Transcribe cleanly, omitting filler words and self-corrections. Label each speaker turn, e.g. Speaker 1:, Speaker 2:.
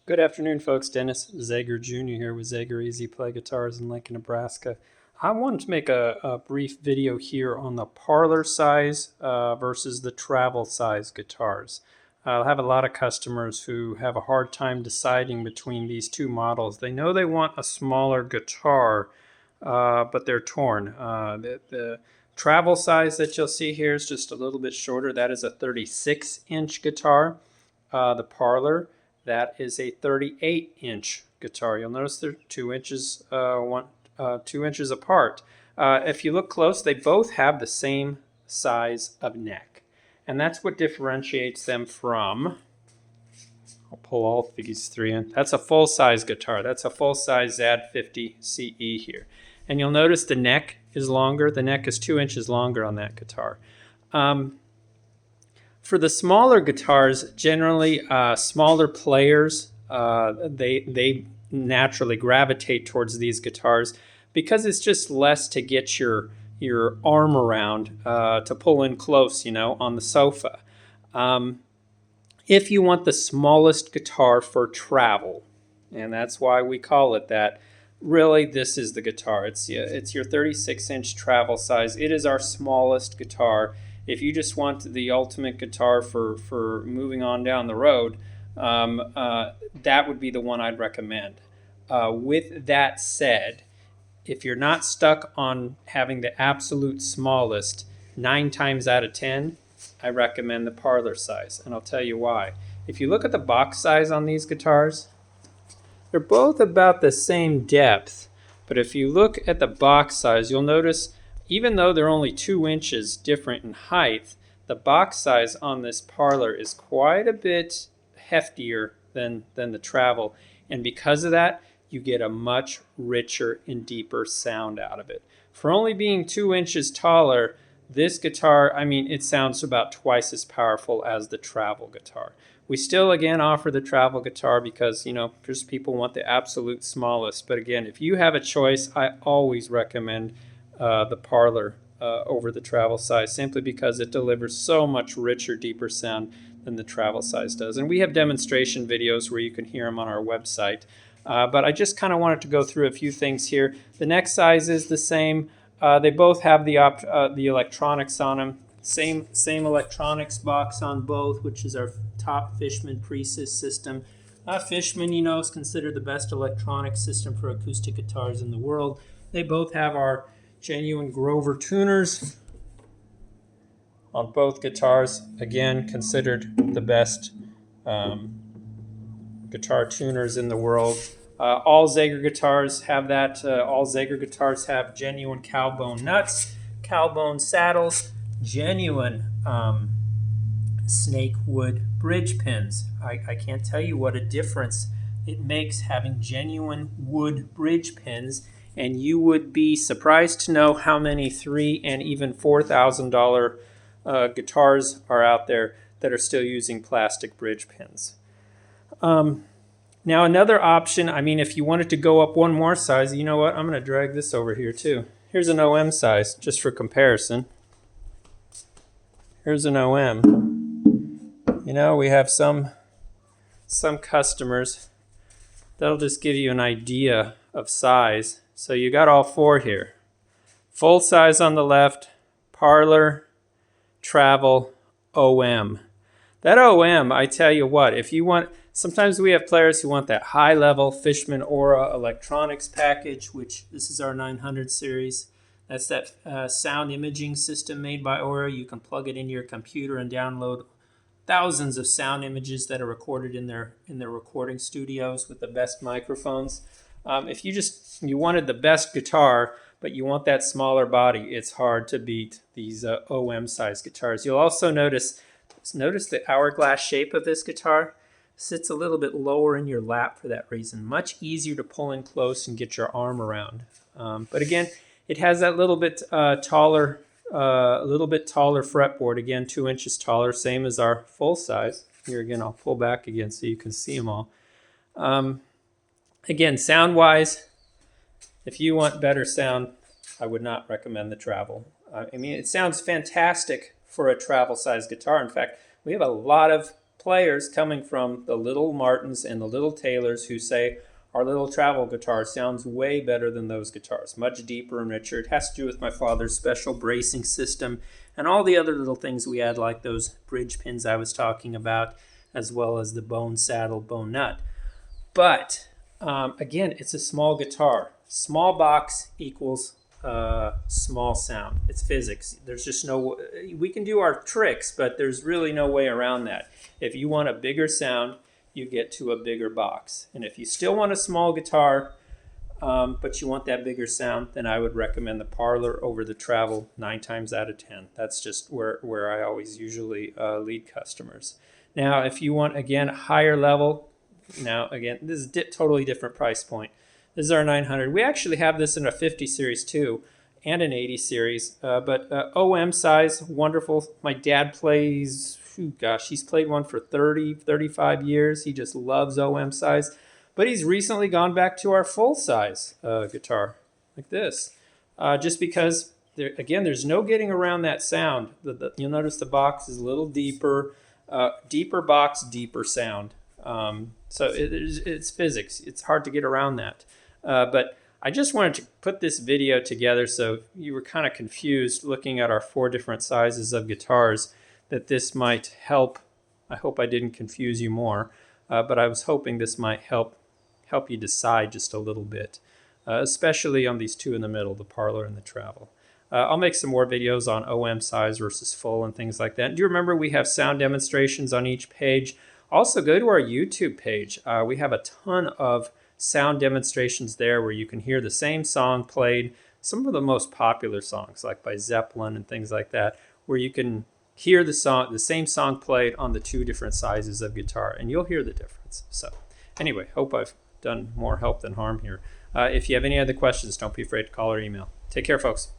Speaker 1: Good afternoon, folks. Dennis Zager Jr. here with Zager EZ-Play Guitars in Lincoln, Nebraska. I wanted to make a brief video here on the Parlor size versus the travel size guitars. I'll have a lot of customers who have a hard time deciding between these two models. They know they want a smaller guitar, but they're torn. The travel size that you'll see here is just a little bit shorter. That is a 36-inch guitar. The Parlor, that is a 38-inch guitar. You'll notice they're 2 inches, 2 inches apart. If you look close, they both have the same size of neck. And that's what differentiates them from, I'll pull all these three in. That's a full-size guitar. That's a full-size ZAD50 CE here. And you'll notice the neck is longer. The neck is 2 inches longer on that guitar. For the smaller guitars, generally smaller players, they naturally gravitate towards these guitars because it's just less to get your arm around to pull in close, on the sofa. If you want the smallest guitar for travel, and that's why we call it that, really this is the guitar. It's your 36-inch travel size. It is our smallest guitar. If you just want the ultimate guitar for moving on down the road, that would be the one I'd recommend. With that said, if you're not stuck on having the absolute smallest, 9 times out of 10, I recommend the Parlor size, and I'll tell you why. If you look at the box size on these guitars, they're both about the same depth, but if you look at the box size, you'll notice even though they're only 2 inches different in height, the box size on this Parlor is quite a bit heftier than the travel. And because of that, you get a much richer and deeper sound out of it. For only being 2 inches taller, this guitar, it sounds about twice as powerful as the travel guitar. We still, again, offer the travel guitar because, just people want the absolute smallest. But again, if you have a choice, I always recommend the Parlor over the travel size, simply because it delivers so much richer, deeper sound than the travel size does. And we have demonstration videos where you can hear them on our website. But I just kind of wanted to go through a few things here. The neck size is the same. They both have the electronics on them. Same electronics box on both, which is our top Fishman Presys system. Fishman, is considered the best electronic system for acoustic guitars in the world. They both have our genuine Grover tuners on both guitars. Again, considered the best guitar tuners in the world. All Zager guitars have that. All Zager guitars have genuine cowbone nuts, cowbone saddles, genuine snake wood bridge pins. I can't tell you what a difference it makes having genuine wood bridge pins. And you would be surprised to know how many $3,000 and even $4,000 guitars are out there that are still using plastic bridge pins. Now another option, if you wanted to go up one more size, you know what? I'm going to drag this over here too. Here's an OM size, just for comparison. Here's an OM. We have some customers that'll just give you an idea of size. So you got all four here. Full size on the left, Parlor, travel, OM. That OM, I tell you what, if you want, sometimes we have players who want that high level Fishman Aura electronics package, which this is our 900 series. That's that sound imaging system made by Aura. You can plug it into your computer and download thousands of sound images that are recorded in their recording studios with the best microphones. If you wanted the best guitar, but you want that smaller body, it's hard to beat these OM size guitars. You'll also notice the hourglass shape of this guitar sits a little bit lower in your lap for that reason. Much easier to pull in close and get your arm around. But again, it has that little bit taller fretboard. Again, 2 inches taller, same as our full size. Here again, I'll pull back again so you can see them all. Again, sound-wise, if you want better sound, I would not recommend the travel. It sounds fantastic for a travel-size guitar. In fact, we have a lot of players coming from the little Martins and the little Taylors who say our little travel guitar sounds way better than those guitars, much deeper and richer. It has to do with my father's special bracing system and all the other little things we add, like those bridge pins I was talking about, as well as the bone saddle, bone nut. But again, it's a small guitar. Small box equals small sound. It's physics. There's just no, we can do our tricks, but there's really no way around that. If you want a bigger sound, you get to a bigger box. And if you still want a small guitar, but you want that bigger sound, then I would recommend the Parlor over the Travel 9 times out of 10. That's just where I always usually lead customers. Now, if you want, again, a higher level, now, again, this is totally different price point. This is our 900. We actually have this in a 50 series too, and an 80 series, but OM size, wonderful. My dad plays, gosh, he's played one for 30, 35 years. He just loves OM size, but he's recently gone back to our full size guitar, like this, just because, again, there's no getting around that sound. You'll notice the box is a little deeper, deeper box, deeper sound. So it's physics. It's hard to get around that. But I just wanted to put this video together so you were kind of confused looking at our 4 different sizes of guitars, that this might help. I hope I didn't confuse you more, but I was hoping this might help you decide just a little bit, especially on these 2 in the middle, the Parlor and the Travel. I'll make some more videos on OM size versus full and things like that. Do you remember we have sound demonstrations on each page? Also, go to our YouTube page. We have a ton of sound demonstrations there where you can hear the same song played, some of the most popular songs like by Zeppelin and things like that, where you can hear the same song played on the 2 different sizes of guitar, and you'll hear the difference. So anyway, hope I've done more help than harm here. If you have any other questions, don't be afraid to call or email. Take care, folks.